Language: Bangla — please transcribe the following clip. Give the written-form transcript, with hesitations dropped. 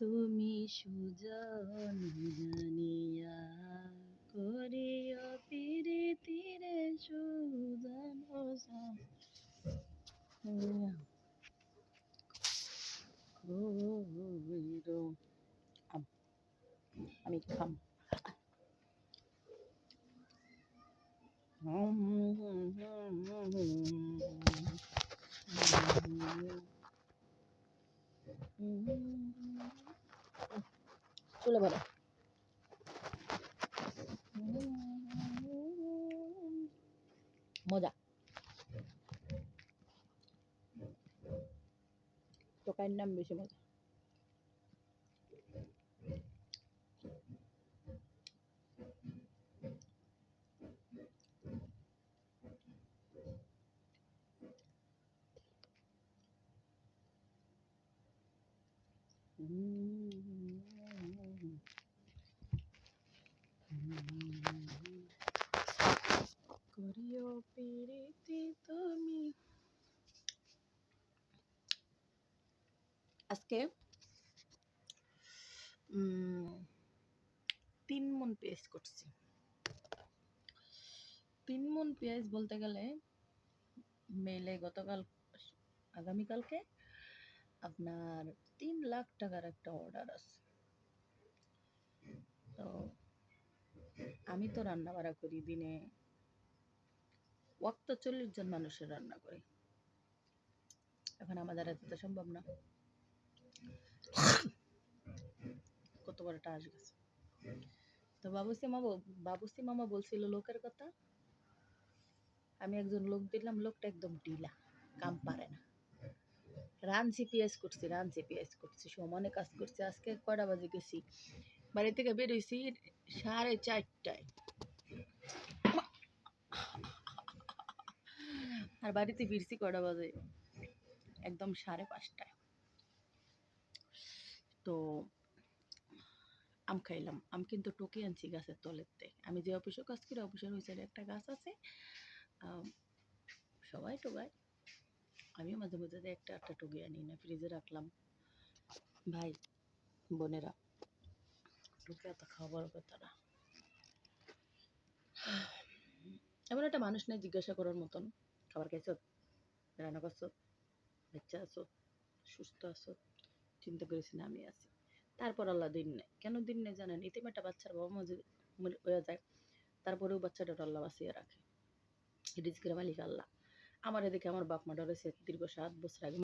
তুমি সুজন জানিয়া করিও প্রীতিরে সুজন আমি খাম চলে বলো মজা টোকাইয়ের নাম বেশি মজা করিও প্রীতি তুমি আজকে 3 মণ পেঁয়াজ করছি 3 মণ পেঁয়াজ বলতে গেলে মেলে আগামীকালকে আপনার 3 লাখ টাকার একটা অর্ডার আছে তো আমি তো রান্না বাড়া করি দিনে ওয়াক্ত 40 জন মানুষের রান্না করি এখন আমাদের এত তো সম্ভব না কত বড় একটা আশ গেছে তো বাবুসি মামা বলছিল লোকের কথা আমি একজন লোক দিলাম লোকটা একদম ঢিলা কাম পারে না রাঞ্চি পেঁয়াজ করছি সমানে কাজ করছি আজকে কয়টা বাজে গেছি বাড়ি থেকে বেরোইছি 4:30টায় আর বাড়িতে ফিরছি কয়টা বাজে একদম 5:30টায় তো আম খাইলাম আম কিন্তু টকে আনছি গাছের তলেতে আমি যে অফিসে কাজ করি অফিসের ওই সাইডে একটা গাছ আছে সবাই টোগায় আমিও মাঝে মাঝে একটা টুকে আনি না ফ্রিজে রাখলাম ভাই বোনেরা টুকে এত খাবার কথা না এমন একটা মানুষ নেই জিজ্ঞাসা করার মতন খাবার খাইছো রান্না করছো বাচ্চা আছো সুস্থ আছো চিন্তা করেছি না আমি আছি তারপর আল্লাহ দিন নেই কেন দিন নেই জানেন ইতিম একটা বাচ্চার বাবা মা যদি হয়ে যায় তারপরেও বাচ্চাটা আল্লাহ বাঁচিয়ে রাখে রিজকের মালিক আল্লাহ আমার এদিকে আমার বাপ মা ডরেছে দীর্ঘ 7 বছর আগে